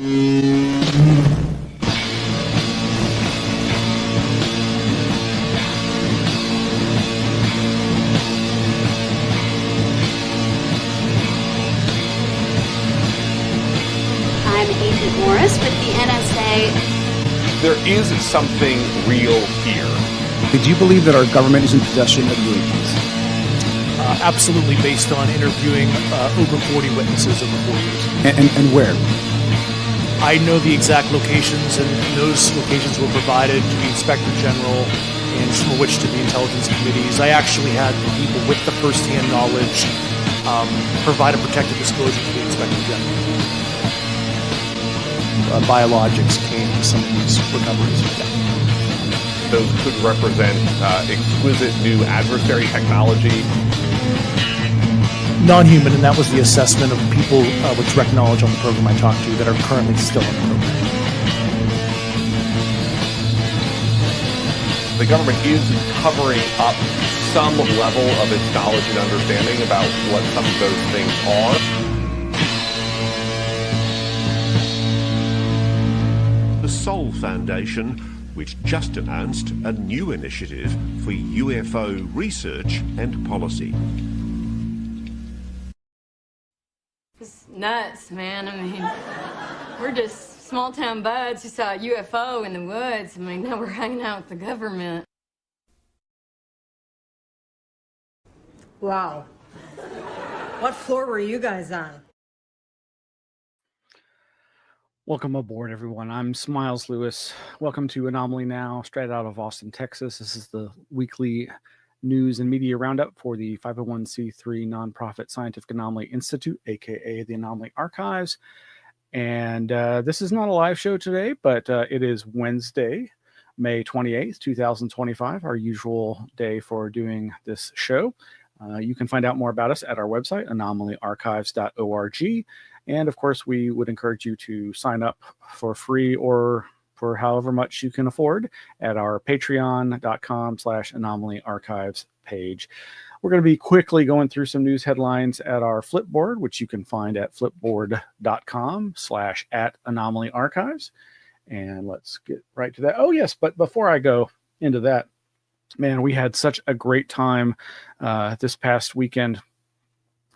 I'm Agent Morris with the NSA. There is something real here. Did you believe that our government is in possession of UAPs? Absolutely, based on interviewing over 40 witnesses over 4 years. And where? I know the exact locations, and those locations were provided to the Inspector General and from which to the intelligence committees. I actually had people with the first-hand knowledge provide a protected disclosure to the Inspector General. Biologics came to some of these recoveries. Yeah. Those could represent exquisite new adversary technology. Non-human, and that was the assessment of people with direct knowledge on the program I talked to that are currently still in the program. The government is covering up some level of its knowledge and understanding about what some of those things are. The Sol Foundation, which just announced a new initiative for UFO research and policy. It's nuts, man. I mean, we're just small-town buds who saw a UFO in the woods. I mean, now we're hanging out with the government. Wow. What floor were you guys on? Welcome aboard, everyone. I'm Smiles Lewis. Welcome to Anomaly Now, straight out of Austin, Texas. This is the weekly news and media roundup for the 501c3 nonprofit Scientific Anomaly Institute, aka the Anomaly Archives. And this is not a live show today, but it is Wednesday, May 28th, 2025, our usual day for doing this show. You can find out more about us at our website, anomalyarchives.org. And of course, we would encourage you to sign up for free or for however much you can afford at our patreon.com/Anomaly Archives page. We're going to be quickly going through some news headlines at our Flipboard, which you can find at flipboard.com/@Anomaly Archives. And let's get right to that. Oh, yes. But before I go into that, man, we had such a great time this past weekend,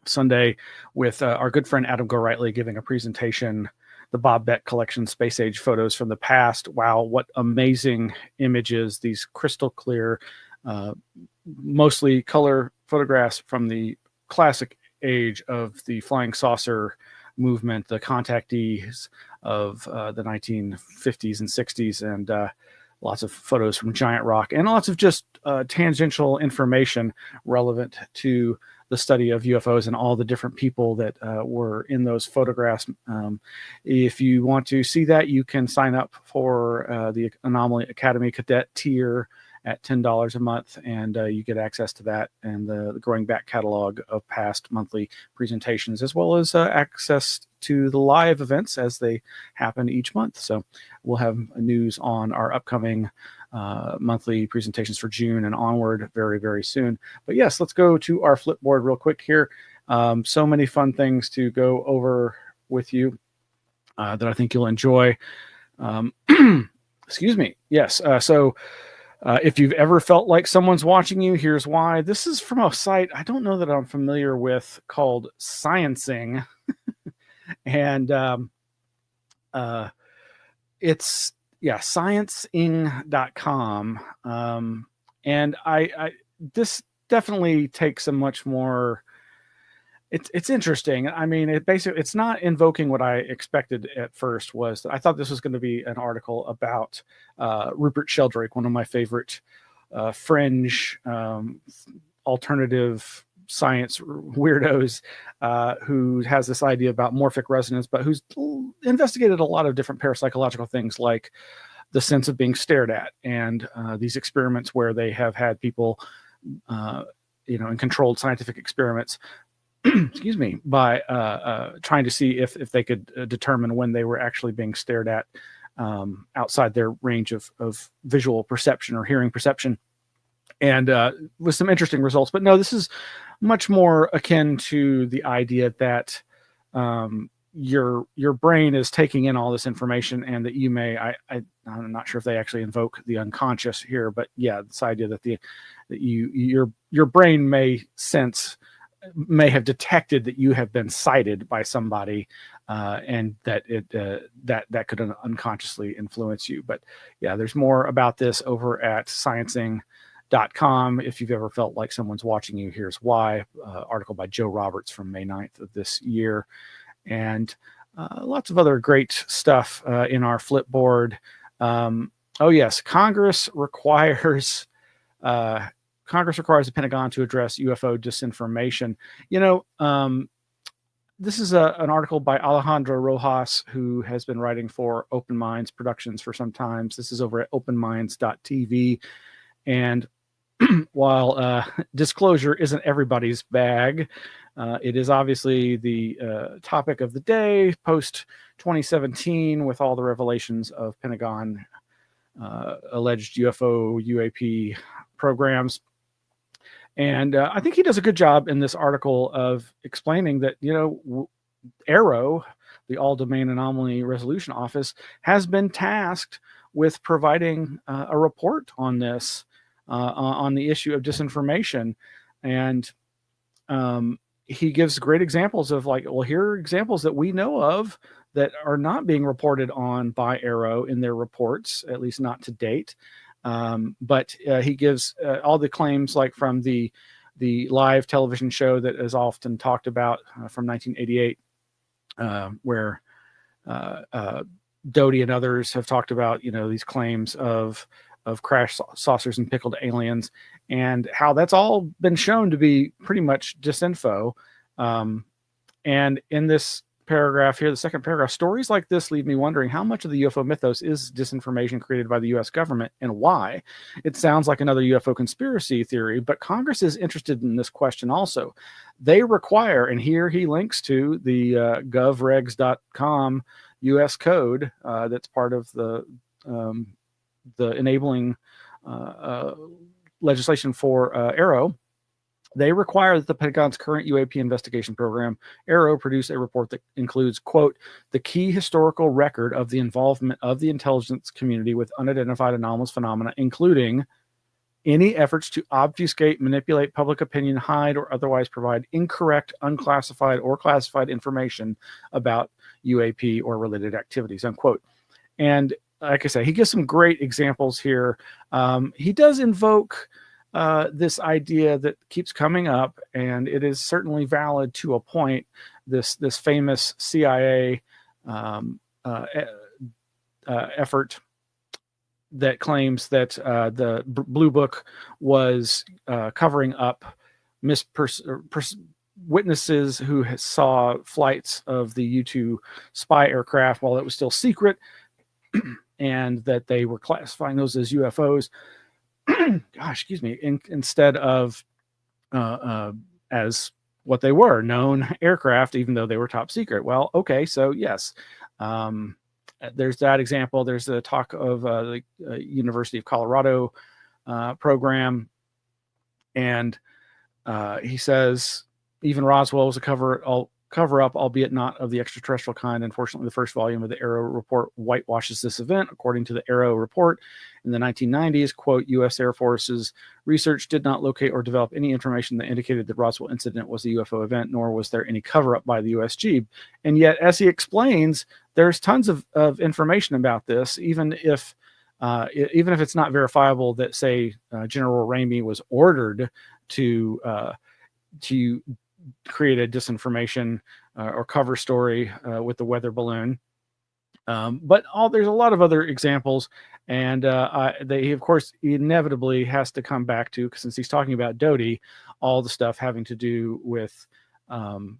Sunday, with our good friend Adam Gorightly giving a presentation, the Bob Beck collection, Space Age Photos from the Past. Wow, what amazing images, these crystal clear, mostly color photographs from the classic age of the flying saucer movement, the contactees of the 1950s and 60s, and lots of photos from Giant Rock, and lots of just tangential information relevant to the study of UFOs and all the different people that were in those photographs. If you want to see that, you can sign up for the Anomaly Academy Cadet tier at $10 a month, and you get access to that and the growing back catalog of past monthly presentations, as well as access to the live events as they happen each month. So we'll have news on our upcoming monthly presentations for June and onward very, very soon. But yes, let's go to our Flipboard real quick here. So many fun things to go over with you that I think you'll enjoy. Excuse me. Yes. So if you've ever felt like someone's watching you, here's why. This is from a site I don't know that I'm familiar with called Sciencing. And it's sciencing.com. And I this definitely takes a much more, it's interesting. I mean, it's not invoking what I expected at first. I thought this was going to be an article about Rupert Sheldrake, one of my favorite fringe alternative science weirdos, who has this idea about morphic resonance, but who's investigated a lot of different parapsychological things, like the sense of being stared at, and these experiments where they have had people, in controlled scientific experiments, excuse me, by trying to see if they could determine when they were actually being stared at outside their range of visual perception or hearing perception, and with some interesting results. But no, this is much more akin to the idea that your brain is taking in all this information, and that you may, I'm not sure if they actually invoke the unconscious here, but yeah, this idea that your brain may have detected that you have been cited by somebody, and that that could unconsciously influence you. But yeah, there's more about this over at sciencing.com. If you've ever felt like someone's watching you, here's why. Article by Joe Roberts from May 9th of this year. And lots of other great stuff in our Flipboard. Oh yes, Congress requires the Pentagon to address UFO disinformation. This is an article by Alejandro Rojas, who has been writing for Open Minds Productions for some time. This is over at openminds.tv. And while disclosure isn't everybody's bag, it is obviously the topic of the day post 2017, with all the revelations of Pentagon alleged UFO UAP programs. And I think he does a good job in this article of explaining that, AARO, the All Domain Anomaly Resolution Office, has been tasked with providing a report on this, on the issue of disinformation. And he gives great examples of here are examples that we know of that are not being reported on by AARO in their reports, at least not to date. But he gives all the claims, like from the live television show that is often talked about from 1988, where Doty and others have talked about, these claims of crash saucers and pickled aliens, and how that's all been shown to be pretty much disinfo. And in this paragraph here, the second paragraph, stories like this leave me wondering how much of the UFO mythos is disinformation created by the U.S. government, and why. It sounds like another UFO conspiracy theory, but Congress is interested in this question also. They require, and here he links to the govregs.com U.S. code that's part of the enabling legislation for AARO. They require that the Pentagon's current UAP investigation program, AARO, produce a report that includes, quote, the key historical record of the involvement of the intelligence community with unidentified anomalous phenomena, including any efforts to obfuscate, manipulate public opinion, hide, or otherwise provide incorrect, unclassified, or classified information about UAP or related activities, unquote. And like I say, he gives some great examples here. He does invoke this idea that keeps coming up, and it is certainly valid to a point. This famous CIA effort that claims that the Blue Book was covering up witnesses who saw flights of the U-2 spy aircraft while it was still secret, and that they were classifying those as UFOs. Gosh, excuse me, instead of as what they were, known aircraft, even though they were top secret. Well, okay, so yes, there's that example. There's the talk of the University of Colorado program, and he says even Roswell was a cover up, albeit not of the extraterrestrial kind. Unfortunately, the first volume of the AARO report whitewashes this event. According to the AARO report, in the 1990s, quote, U.S. Air Force's research did not locate or develop any information that indicated the Roswell incident was a UFO event, nor was there any cover-up by the USG. And yet, as he explains, there's tons of information about this, even if it's not verifiable that, say, General Ramey was ordered to create a disinformation or cover story with the weather balloon. But there's a lot of other examples, and he, of course, inevitably has to come back to, since he's talking about Doty, all the stuff having to do with Paul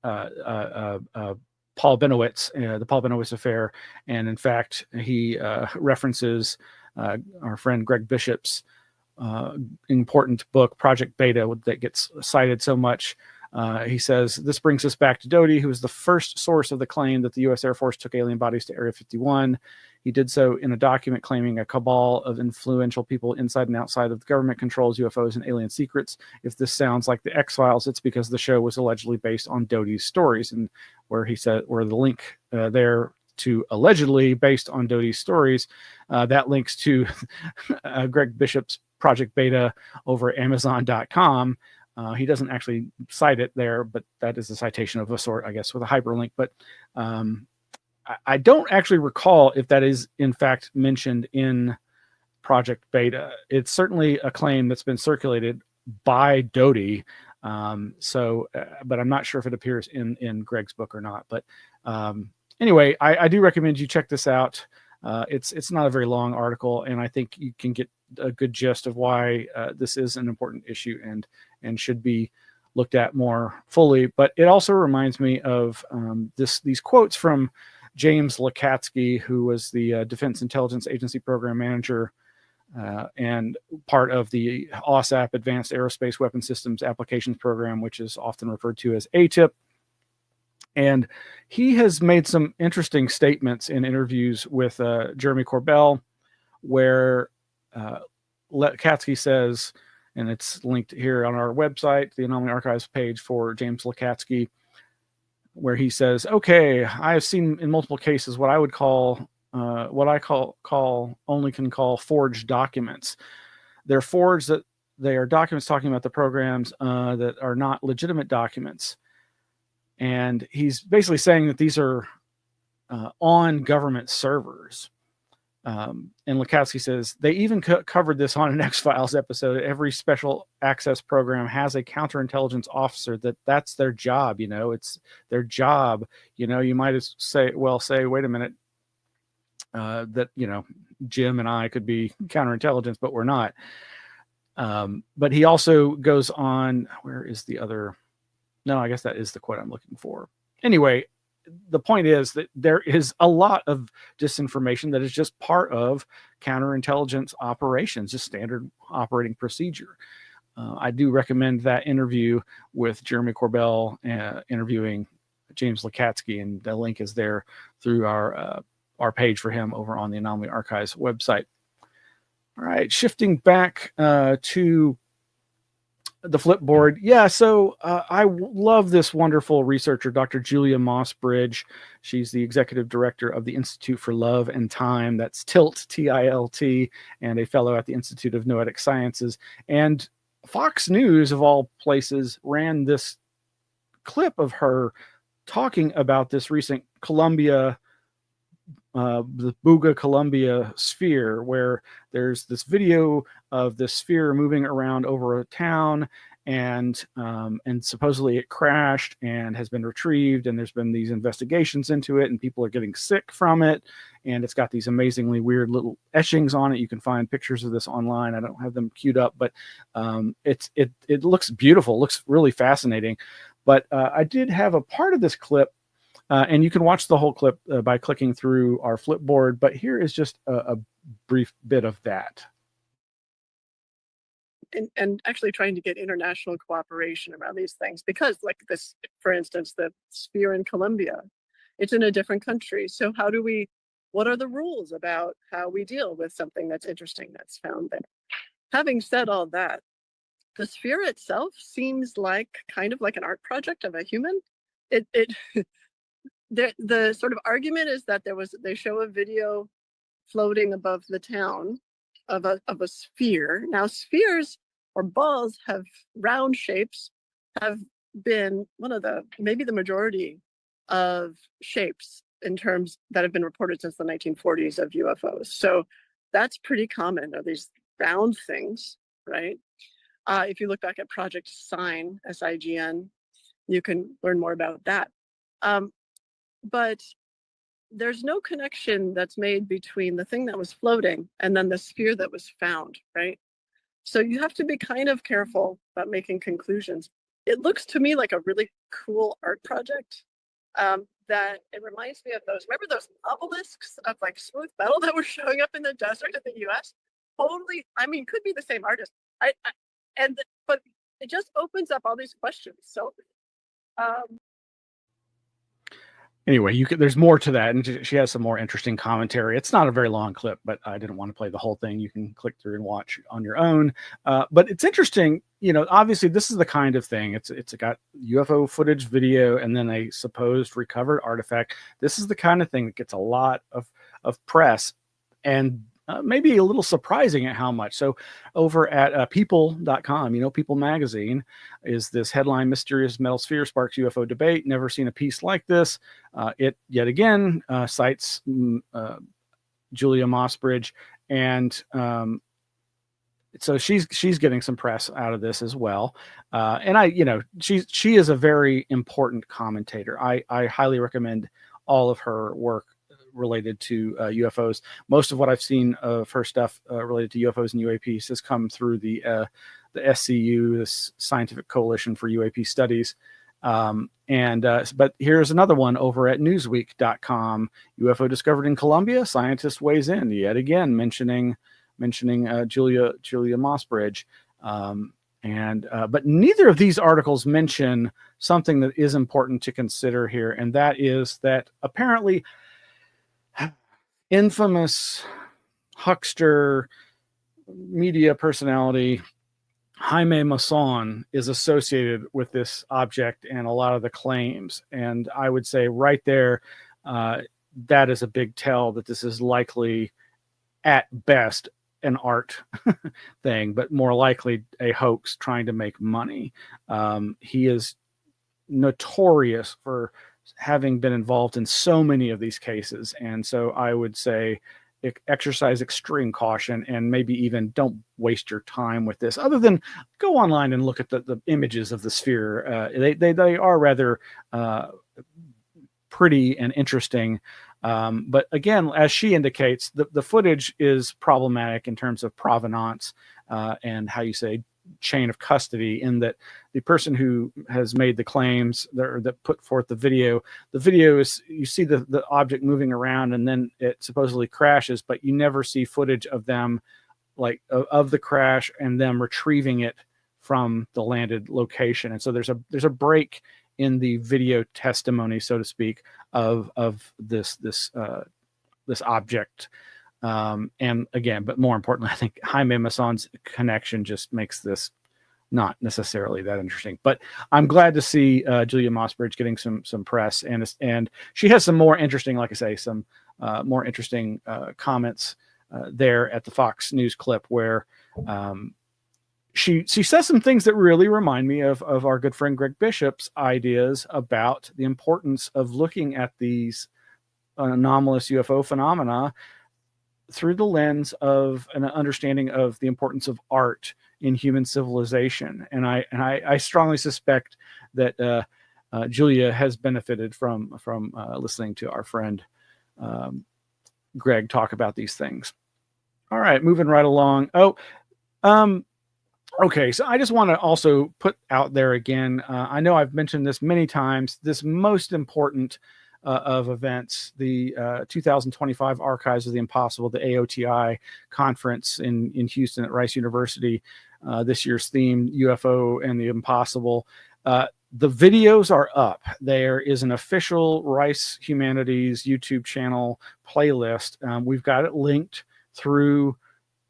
Benowitz, the Paul Benowitz affair. And in fact, he references our friend Greg Bishop's important book, Project Beta, that gets cited so much He says, this brings us back to Doty, who was the first source of the claim that the U.S. Air Force took alien bodies to Area 51. He did so in a document claiming a cabal of influential people inside and outside of the government controls UFOs and alien secrets. If this sounds like the X-Files, it's because the show was allegedly based on Doty's stories, and where the link there to allegedly based on Doty's stories, that links to Greg Bishop's Project Beta over at Amazon.com. He doesn't actually cite it there, but that is a citation of a sort, I guess, with a hyperlink. But I don't actually recall if that is in fact mentioned in Project Beta. It's certainly a claim that's been circulated by Doty. But I'm not sure if it appears in Greg's book or not. But anyway, I do recommend you check this out. It's not a very long article, and I think you can get a good gist of why this is an important issue and should be looked at more fully. But it also reminds me of these quotes from James Lakatsky, who was the Defense Intelligence Agency Program Manager and part of the OSAP, Advanced Aerospace Weapon Systems Applications Program, which is often referred to as ATIP. And he has made some interesting statements in interviews with Jeremy Corbell, where Lakatsky says, and it's linked here on our website, the Anomaly Archives page for James Lakatsky, where he says, okay, I have seen in multiple cases what I would call, only can call forged documents. They're forged, that they are documents talking about the programs that are not legitimate documents. And he's basically saying that these are on government servers. And Lakatsky says, they even covered this on an X-Files episode. Every special access program has a counterintelligence officer that's their job. It's their job. You might say, wait a minute, that, Jim and I could be counterintelligence, but we're not. But he also goes on, where is the other? No, I guess that is the quote I'm looking for. Anyway, the point is that there is a lot of disinformation that is just part of counterintelligence operations, just standard operating procedure. I do recommend that interview with Jeremy Corbell interviewing James Lakatsky, and the link is there through our page for him over on the Anomaly Archives website. All right, shifting back to the Flipboard. Yeah, so I love this wonderful researcher, Dr. Julia Mossbridge. She's the executive director of the Institute for Love and Time. That's TILT, T-I-L-T, and a fellow at the Institute of Noetic Sciences. And Fox News, of all places, ran this clip of her talking about this recent the Buga Columbia sphere, where there's this video of this sphere moving around over a town, and supposedly it crashed and has been retrieved, and there's been these investigations into it, and people are getting sick from it, and it's got these amazingly weird little etchings on it. You can find pictures of this online. I don't have them queued up, but it looks beautiful, looks really fascinating. But I did have a part of this clip. And you can watch the whole clip by clicking through our Flipboard, but here is just a brief bit of that. And actually trying to get international cooperation around these things, because like this, for instance, the sphere in Colombia, it's in a different country. So what are the rules about how we deal with something that's interesting that's found there? Having said all that, the sphere itself seems like kind of like an art project of a human. The sort of argument is that they show a video floating above the town of a sphere. Now, spheres or balls have round shapes, have been maybe the majority of shapes in terms that have been reported since the 1940s of UFOs. So that's pretty common, are these round things, right? If you look back at Project Sign, SIGN, you can learn more about that. But there's no connection that's made between the thing that was floating and then the sphere that was found, right? So you have to be kind of careful about making conclusions. It looks to me like a really cool art project that it reminds me of remember those obelisks of like smooth metal that were showing up in the desert in the US? Totally, could be the same artist. But it just opens up all these questions. So Anyway, there's more to that, and she has some more interesting commentary. It's not a very long clip, but I didn't want to play the whole thing. You can click through and watch on your own. But it's interesting, obviously this is the kind of thing. It's got UFO footage, video, and then a supposed recovered artifact. This is the kind of thing that gets a lot of press, and maybe a little surprising at how much. So over at people.com, People Magazine, is this headline: Mysterious Metal Sphere Sparks UFO Debate. Never seen a piece like this. It yet again cites Julia Mossbridge, and so she's getting some press out of this as well. And she is a very important commentator. I highly recommend all of her work related to UFOs. Most of what I've seen of her stuff related to UFOs and UAPs has come through the SCU, the Scientific Coalition for UAP Studies. But here's another one over at Newsweek.com. UFO discovered in Colombia. Scientist weighs in yet again, mentioning Julia Mossbridge. But neither of these articles mention something that is important to consider here, and that is that apparently infamous huckster media personality Jaime Maussan is associated with this object and a lot of the claims. And I would say right there, that is a big tell that this is likely at best an art thing, but more likely a hoax trying to make money. He is notorious for having been involved in so many of these cases. And so I would say exercise extreme caution, and maybe even don't waste your time with this, other than go online and look at the images of the sphere. They are rather pretty and interesting. But again, as she indicates, the footage is problematic in terms of provenance and how you say chain of custody, in that the person who has made the claims that put forth the video is, you see the object moving around and then it supposedly crashes, but you never see footage of them, like of the crash and them retrieving it from the landed location. And so there's a break in the video testimony, so to speak, of this object. And again, but more importantly, I think Jaime Maussan's connection just makes this not necessarily that interesting. But I'm glad to see Julia Mossbridge getting some press, and she has some more interesting, like I say, some more interesting comments there at the Fox News clip, where she says some things that really remind me of our good friend Greg Bishop's ideas about the importance of looking at these anomalous UFO phenomena through the lens of an understanding of the importance of art in human civilization. And I strongly suspect that Julia has benefited from listening to our friend Greg talk about these things. All right, moving right along. Okay, so I just want to also put out there again, I know I've mentioned this many times, this most important of events, the 2025 Archives of the Impossible, the AOTI conference in Houston at Rice University. This year's theme, UFO and the Impossible. The videos are up. There is an official Rice Humanities YouTube channel playlist. We've got it linked through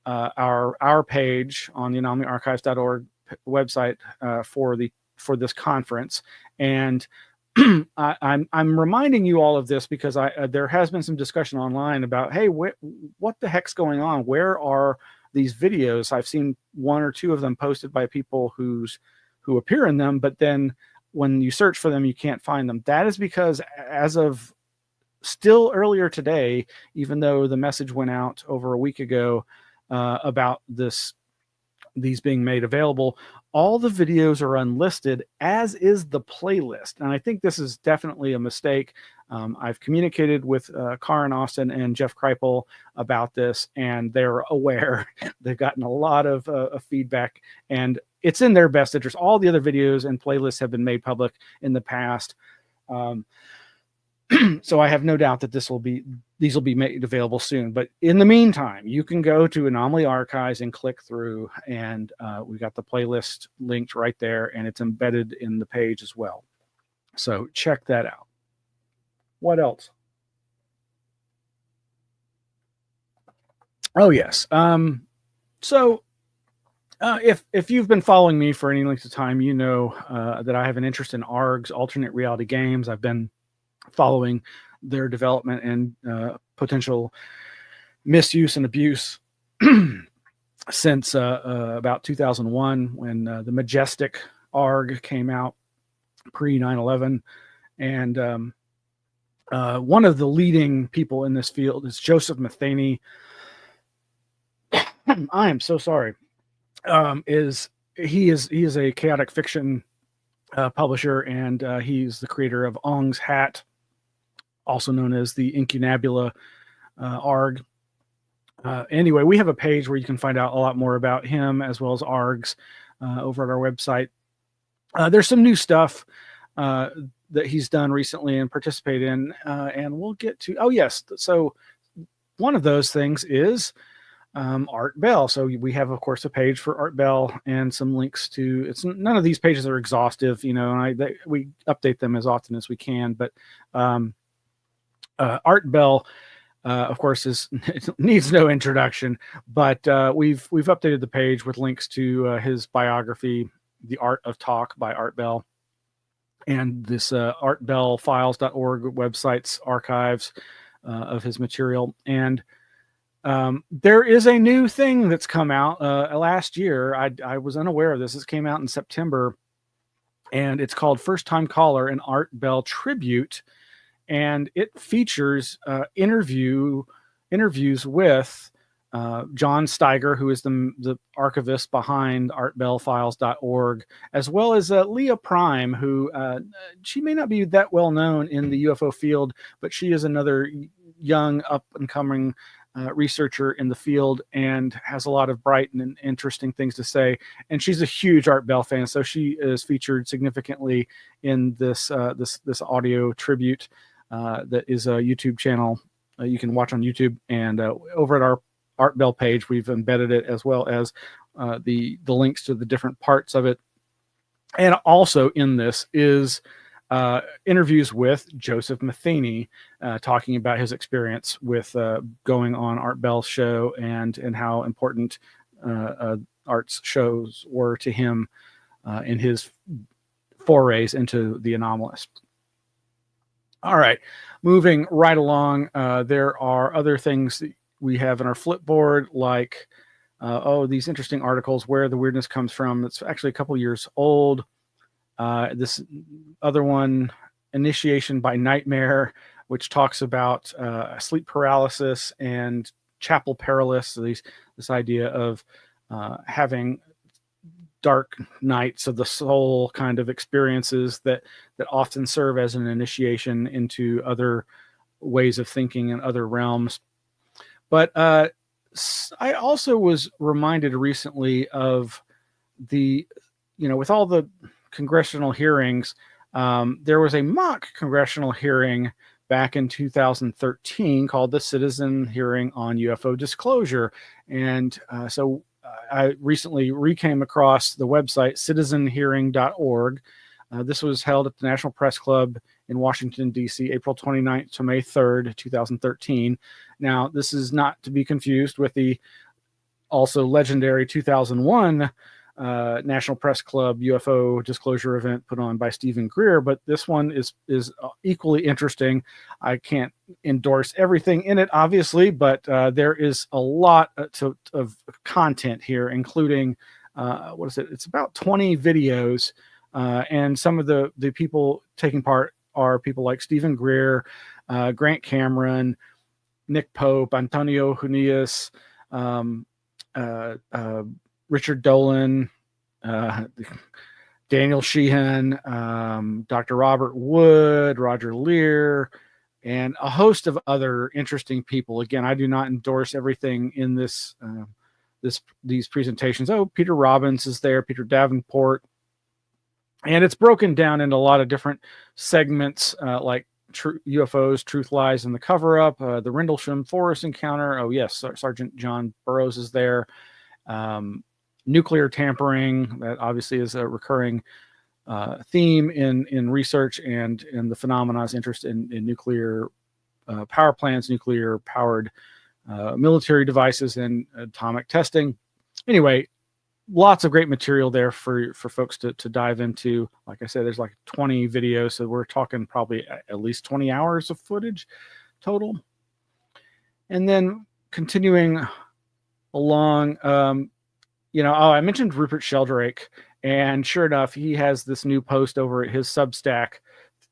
our page on the anomalyarchives.org website for this conference. And I'm reminding you all of this because there has been some discussion online about, hey, what the heck's going on? Where are these videos? I've seen one or two of them posted by people who appear in them, but then when you search for them, you can't find them. That is because as of still earlier today, even though the message went out over a week ago about these being made available, all the videos are unlisted, as is the playlist. And I think this is definitely a mistake. I've communicated with Karen Austin and Jeff Kreipel about this, and they're aware. They've gotten a lot of feedback, and it's in their best interest. All the other videos and playlists have been made public in the past. So I have no doubt that these will be made available soon. But in the meantime, you can go to Anomaly Archives and click through, and we got the playlist linked right there, and it's embedded in the page as well. So check that out. What else? Oh, yes. If you've been following me for any length of time, you know that I have an interest in ARGs, alternate reality games. I've been following their development and potential misuse and abuse since about 2001, when the Majestic ARG came out pre 9/11. And one of the leading people in this field is Joseph Matheny. I am so sorry. He is a chaotic fiction publisher, and he's the creator of Ong's Hat, also known as the Incunabula ARG. Anyway, we have a page where you can find out a lot more about him as well as ARGs over at our website. There's some new stuff that he's done recently and participated in, and we'll get to. Oh yes, so one of those things is Art Bell. So we have, of course, a page for Art Bell and some links to. It's none of these pages are exhaustive, and we update them as often as we can. But Art Bell, of course, it needs no introduction. But we've updated the page with links to his biography, The Art of Talk by Art Bell, and this artbellfiles.org website's archives of his material. And there is a new thing that's come out last year. I was unaware of this. This came out in September, and it's called First Time Caller, an Art Bell tribute. And it features interviews with John Steiger, who is the archivist behind artbellfiles.org, as well as Leah Prime, who she may not be that well known in the UFO field, but she is another young up-and-coming researcher in the field and has a lot of bright and interesting things to say. And she's a huge Art Bell fan, so she is featured significantly in this audio tribute that is a YouTube channel you can watch on YouTube. And over at our Art Bell page, we've embedded it, as well as the links to the different parts of it. And also in this is interviews with Joseph Matheny, talking about his experience with going on Art Bell's show and how important Art's shows were to him in his forays into the anomalous. All right, moving right along, there are other things that we have in our Flipboard, like these interesting articles, Where the Weirdness Comes From. It's actually a couple years old. This other one, Initiation by Nightmare, which talks about sleep paralysis and chapel paralysis. So this idea of having dark nights of the soul kind of experiences that often serve as an initiation into other ways of thinking in other realms. But I also was reminded recently of with all the congressional hearings, there was a mock congressional hearing back in 2013 called the Citizen Hearing on UFO Disclosure. And so I recently came across the website citizenhearing.org. This was held at the National Press Club in Washington, D.C., April 29th to May 3rd, 2013. Now, this is not to be confused with the also legendary 2001 National Press Club UFO disclosure event put on by Stephen Greer, but this one is equally interesting. I can't endorse everything in it, obviously, but there is a lot of content here, including it's about 20 videos, and some of the people taking part are people like Stephen Greer, Grant Cameron, Nick Pope, Antonio Junias, Richard Dolan, Daniel Sheehan, Dr. Robert Wood, Roger Lear, and a host of other interesting people. Again, I do not endorse everything in these presentations. Oh, Peter Robbins is there, Peter Davenport, and it's broken down into a lot of different segments, like UFOs, Truth, Lies, and the Cover-Up, the Rendlesham Forest Encounter. Oh yes, Sergeant John Burroughs is there. Nuclear tampering, that obviously is a recurring theme in research and the phenomena's interest in nuclear power plants, nuclear powered military devices, and atomic testing. Anyway, lots of great material there for folks to dive into. Like I said, there's like 20 videos, so we're talking probably at least 20 hours of footage total. And then continuing along, I mentioned Rupert Sheldrake, and sure enough, he has this new post over at his Substack,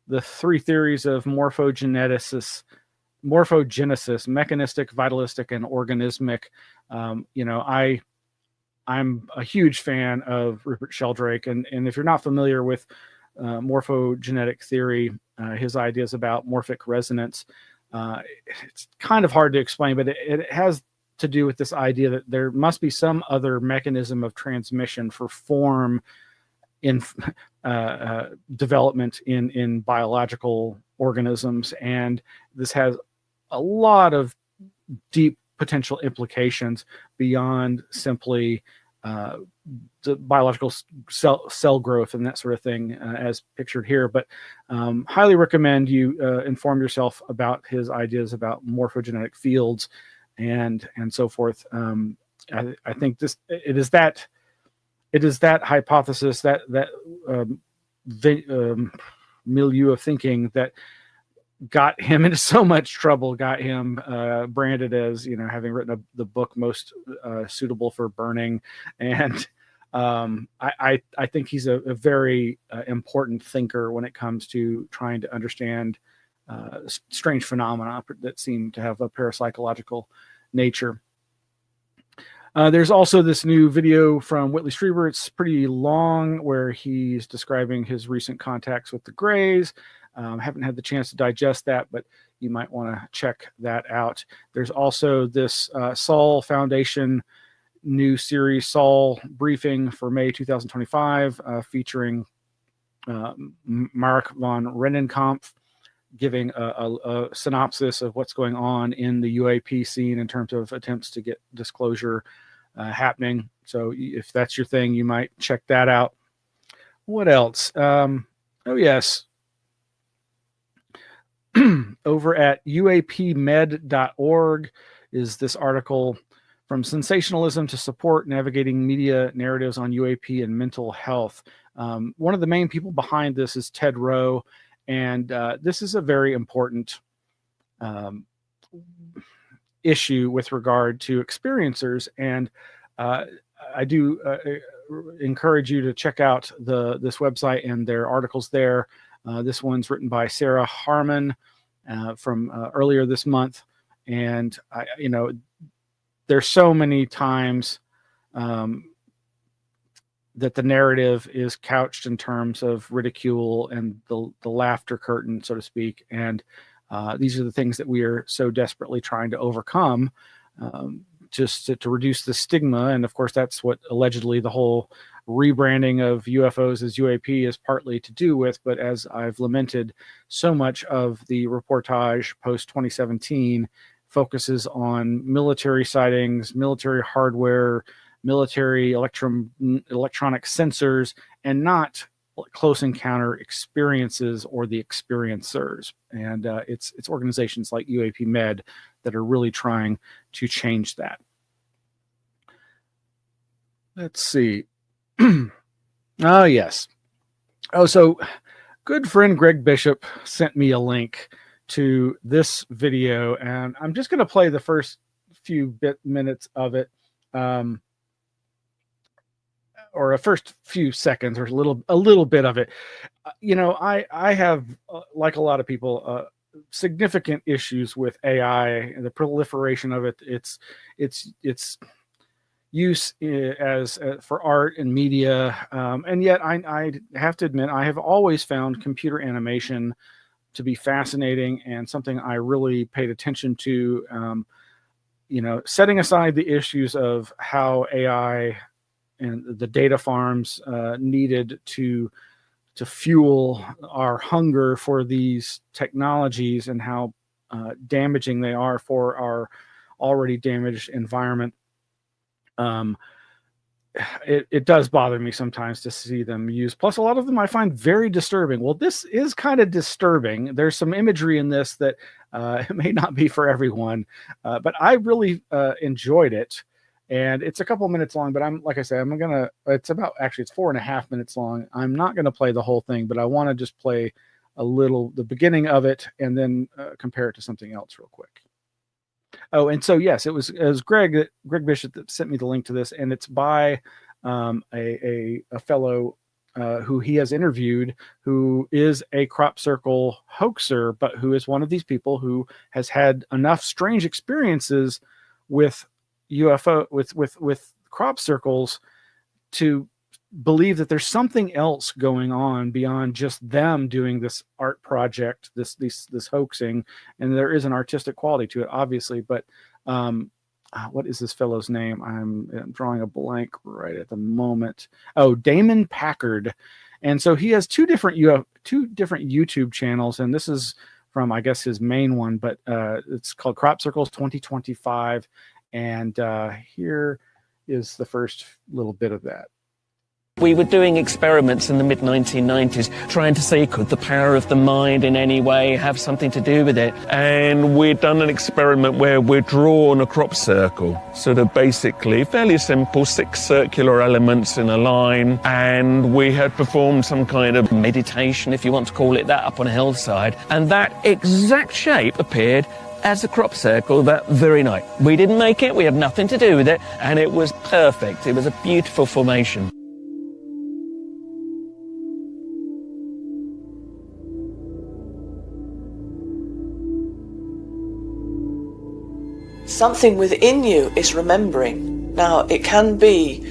the 3 theories of morphogenesis, mechanistic, vitalistic, and organismic. I'm a huge fan of Rupert Sheldrake, and if you're not familiar with morphogenetic theory, his ideas about morphic resonance, it's kind of hard to explain, but it has to do with this idea that there must be some other mechanism of transmission for form in development in biological organisms, and this has a lot of deep potential implications beyond simply the biological cell growth and that sort of thing, as pictured here. But highly recommend you inform yourself about his ideas about morphogenetic fields and so forth. I think it is that hypothesis, that milieu of thinking that got him into so much trouble, got him branded as, having written the book most suitable for burning. And I think he's a very important thinker when it comes to trying to understand strange phenomena that seem to have a parapsychological nature. There's also this new video from Whitley Strieber. It's pretty long, where he's describing his recent contacts with the Greys. Haven't had the chance to digest that, but you might want to check that out. There's also this Saul Foundation new series, Saul Briefing, for May 2025, featuring Mark von Rennenkampf, giving a synopsis of what's going on in the UAP scene in terms of attempts to get disclosure happening. So if that's your thing, you might check that out. What else? Oh, yes. Over at uapmed.org is this article, From Sensationalism to Support, Navigating Media Narratives on UAP and Mental Health. One of the main people behind this is Ted Rowe, and this is a very important issue with regard to experiencers. And I do encourage you to check out this website and their articles there. This one's written by Sarah Harmon from earlier this month. And, there's so many times that the narrative is couched in terms of ridicule and the laughter curtain, so to speak. And these are the things that we are so desperately trying to overcome, just to reduce the stigma. And of course, that's what allegedly the whole rebranding of UFOs as UAP is partly to do with. But as I've lamented, so much of the reportage post 2017 focuses on military sightings, military hardware, military electronic sensors, and not close encounter experiences or the experiencers. And it's organizations like UAP Med that are really trying to change that. Let's see. Oh, yes. Oh, so good friend Greg Bishop sent me a link to this video, and I'm just going to play the first few minutes of it, or a first few seconds, or a little bit of it. I have, like a lot of people, significant issues with AI and the proliferation of it. Its use as for art and media, and yet I have to admit, I have always found computer animation to be fascinating and something I really paid attention to. Setting aside the issues of how AI and the data farms needed to fuel our hunger for these technologies and how damaging they are for our already damaged environment. it does bother me sometimes to see them used. Plus, a lot of them I find very disturbing. Well, this is kind of disturbing. There's some imagery in this that it may not be for everyone, but I really enjoyed it. And it's a couple minutes long, but like I said, it's 4.5 minutes long. I'm not going to play the whole thing, but I want to just play the beginning of it, and then compare it to something else real quick. Oh, and so yes, it was Greg Bishop that sent me the link to this, and it's by a fellow who he has interviewed, who is a crop circle hoaxer, but who is one of these people who has had enough strange experiences with UFO with crop circles to believe that there's something else going on beyond just them doing this art project, this hoaxing, and there is an artistic quality to it, obviously. But what is this fellow's name? I'm drawing a blank right at the moment. Oh, Damon Packard. And so he has two different YouTube channels, and this is from, I guess, his main one, but it's called Crop Circles 2025. And here is the first little bit of that. We were doing experiments in the mid-1990s, trying to see could the power of the mind in any way have something to do with it. And we'd done an experiment where we'd drawn a crop circle, sort of basically fairly simple, 6 circular elements in a line. And we had performed some kind of meditation, if you want to call it that, up on a hillside. And that exact shape appeared as a crop circle that very night. We didn't make it, we had nothing to do with it, and it was perfect. It was a beautiful formation. Something within you is remembering. Now, it can be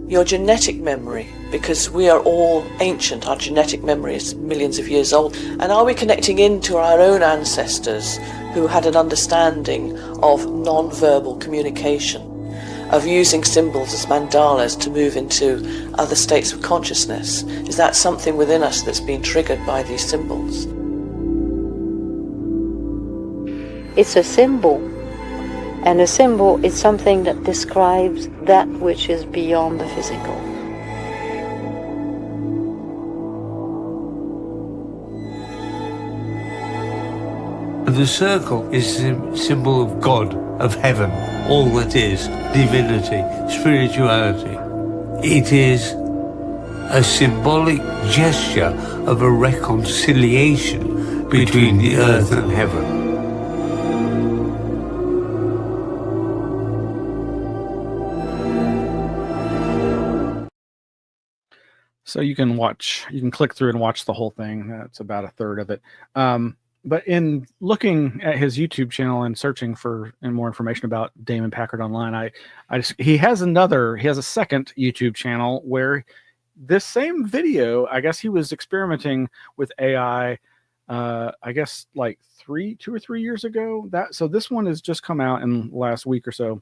your genetic memory, because we are all ancient. Our genetic memory is millions of years old. And are we connecting into our own ancestors who had an understanding of non-verbal communication, of using symbols as mandalas to move into other states of consciousness? Is that something within us that's been triggered by these symbols? It's a symbol. And a symbol is something that describes that which is beyond the physical. The circle is a symbol of God, of heaven, all that is, divinity, spirituality. It is a symbolic gesture of a reconciliation between the earth and heaven. So you can click through and watch the whole thing. That's about a third of it. But in looking at his YouTube channel and searching for more information about Damon Packard online, he has a second YouTube channel where this same video, I guess he was experimenting with AI, I guess like 2 or 3 years ago. So this one has just come out in the last week or so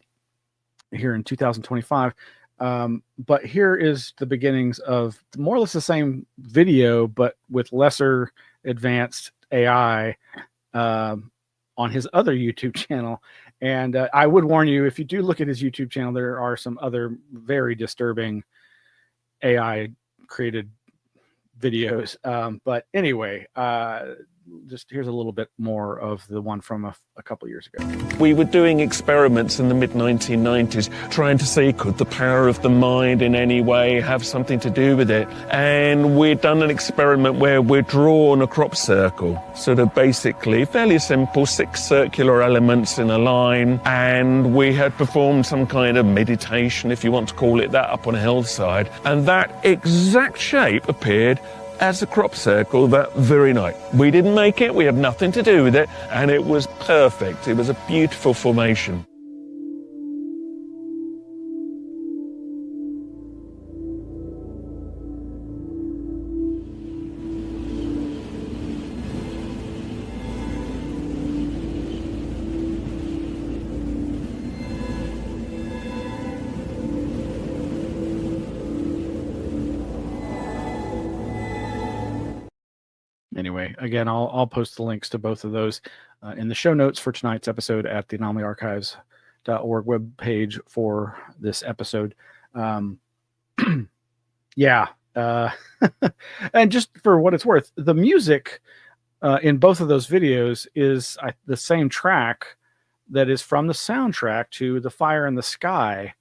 here in 2025. But here is the beginnings of more or less the same video, but with lesser advanced AI on his other YouTube channel. And I would warn you, if you do look at his YouTube channel, there are some other very disturbing AI created videos. But anyway, just here's a little bit more of the one from a couple years ago. We were doing experiments in the mid-1990s, trying to see could the power of the mind in any way have something to do with it. And we'd done an experiment where we'd drawn a crop circle, sort of basically fairly simple, 6 circular elements in a line. And we had performed some kind of meditation, if you want to call it that, up on a hillside. And that exact shape appeared as a crop circle that very night. We didn't make it, we had nothing to do with it, and it was perfect. It was a beautiful formation. Anyway, again, I'll post the links to both of those in the show notes for tonight's episode at the Anomaly Archives.org webpage for this episode. Yeah. And just for what it's worth, the music in both of those videos is the same track that is from the soundtrack to the Fire in the Sky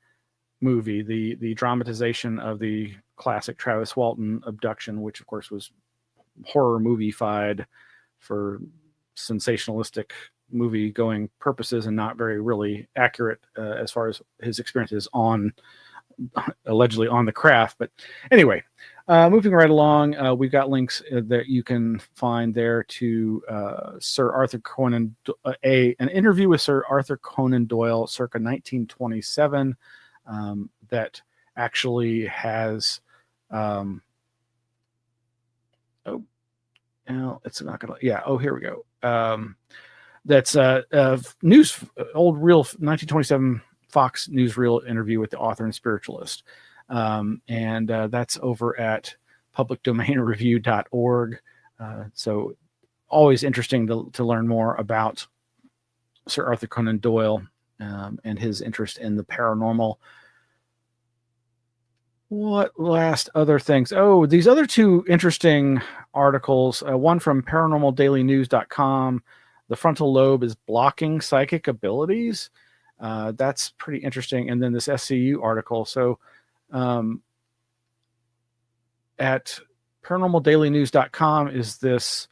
movie, the dramatization of the classic Travis Walton abduction, which of course was horror movie-fied for sensationalistic movie going purposes and not very really accurate as far as his experiences on allegedly on the craft. But anyway, moving right along, we've got links that you can find there to Sir Arthur Conan, an interview with Sir Arthur Conan Doyle circa 1927 that actually has it's not gonna, here we go. That's news, old real 1927 Fox newsreel interview with the author and spiritualist. And that's over at publicdomainreview.org. So always interesting to learn more about Sir Arthur Conan Doyle and his interest in the paranormal. What last other things? Oh, these other two interesting articles, one from paranormaldailynews.com. The frontal lobe is blocking psychic abilities. That's pretty interesting. And then this SCU article. So at paranormaldailynews.com is this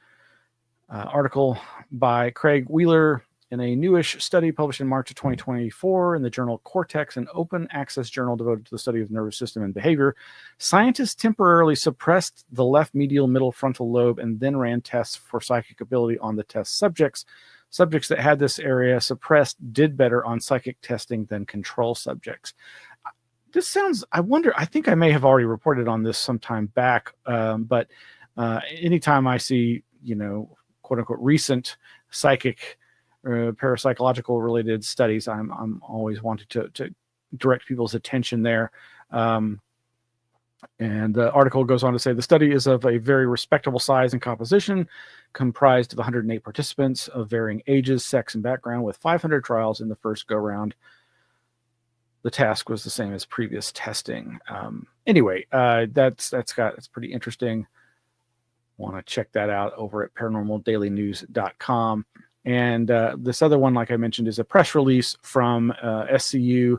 article by Craig Wheeler in a newish study published in March of 2024 in the journal Cortex, an open access journal devoted to the study of nervous system and behavior. Scientists temporarily suppressed the left medial middle frontal lobe and then ran tests for psychic ability on the test subjects. Subjects that had this area suppressed did better on psychic testing than control subjects. This sounds, I think I may have already reported on this sometime back, but anytime I see, quote unquote, recent psychic parapsychological related studies, I'm always wanted to direct people's attention there. And the article goes on to say the study is of a very respectable size and composition, comprised of 108 participants of varying ages, sex, and background, with 500 trials in the first go-round. The task was the same as previous testing. Anyway, that's pretty interesting. Want to check that out over at paranormaldailynews.com. And this other one, like I mentioned, is a press release from SCU,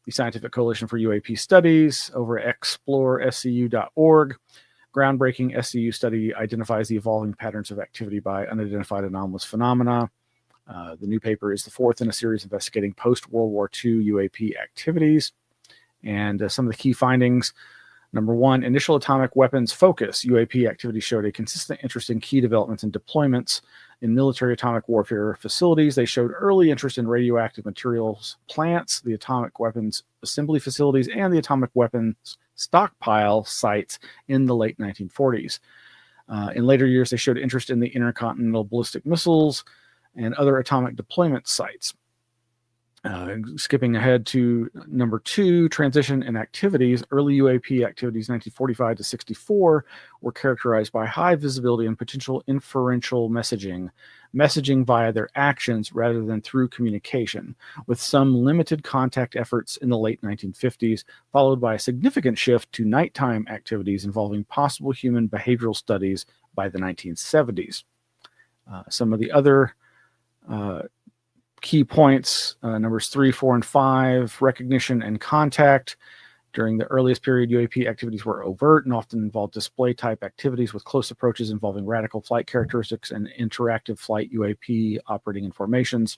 the Scientific Coalition for UAP Studies, over at explorescu.org. Groundbreaking SCU study identifies the evolving patterns of activity by unidentified anomalous phenomena. The new paper is the fourth in a series investigating post-World War II UAP activities. And some of the key findings. Number one, initial atomic weapons focus. UAP activity showed a consistent interest in key developments and deployments in military atomic warfare facilities. They showed early interest in radioactive materials plants, the atomic weapons assembly facilities, and the atomic weapons stockpile sites in the late 1940s. In later years, they showed interest in the intercontinental ballistic missiles and other atomic deployment sites. Skipping ahead to number two, transition and activities. Early UAP activities, 1945 to 64, were characterized by high visibility and potential inferential messaging via their actions rather than through communication, with some limited contact efforts in the late 1950s, followed by a significant shift to nighttime activities involving possible human behavioral studies by the 1970s. Some of the other key points, numbers 3, 4, and 5, recognition and contact. During the earliest period, UAP activities were overt and often involved display type activities with close approaches involving radical flight characteristics and interactive flight UAP operating in formations.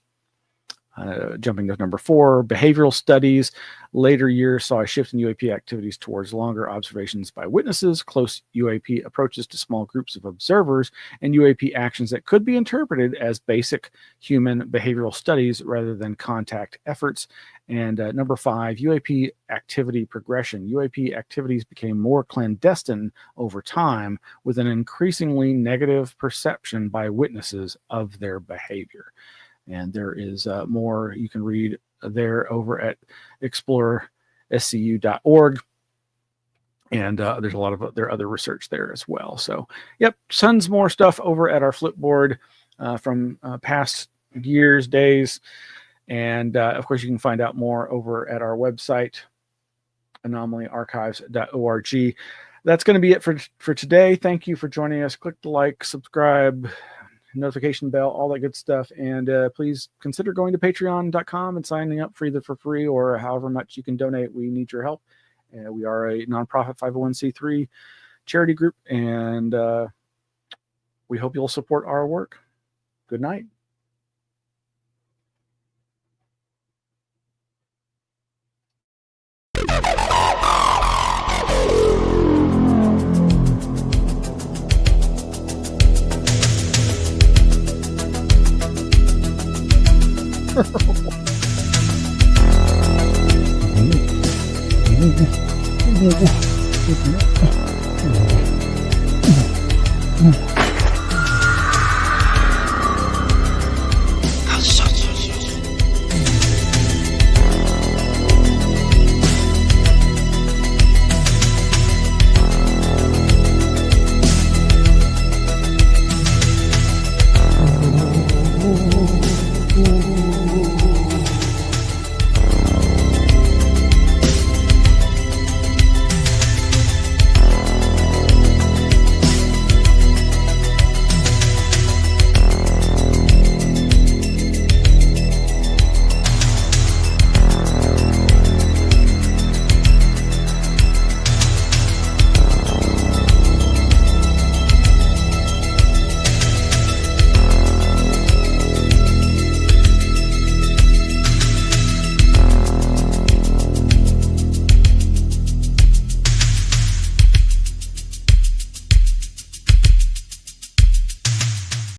Jumping to number 4, behavioral studies. Later years saw a shift in UAP activities towards longer observations by witnesses, close UAP approaches to small groups of observers, and UAP actions that could be interpreted as basic human behavioral studies rather than contact efforts. And number 5, UAP activity progression. UAP activities became more clandestine over time with an increasingly negative perception by witnesses of their behavior. And there is more you can read there over at explorescu.org. And there's a lot of their other research there as well. So, yep, tons more stuff over at our Flipboard from past years, days. And, of course, you can find out more over at our website, anomalyarchives.org. That's going to be it for today. Thank you for joining us. Click the like, subscribe, notification bell, all that good stuff. And please consider going to patreon.com and signing up for either for free or however much you can donate. We need your help. We are a nonprofit 501c3 charity group, and we hope you'll support our work. Good night. Mm-hmm.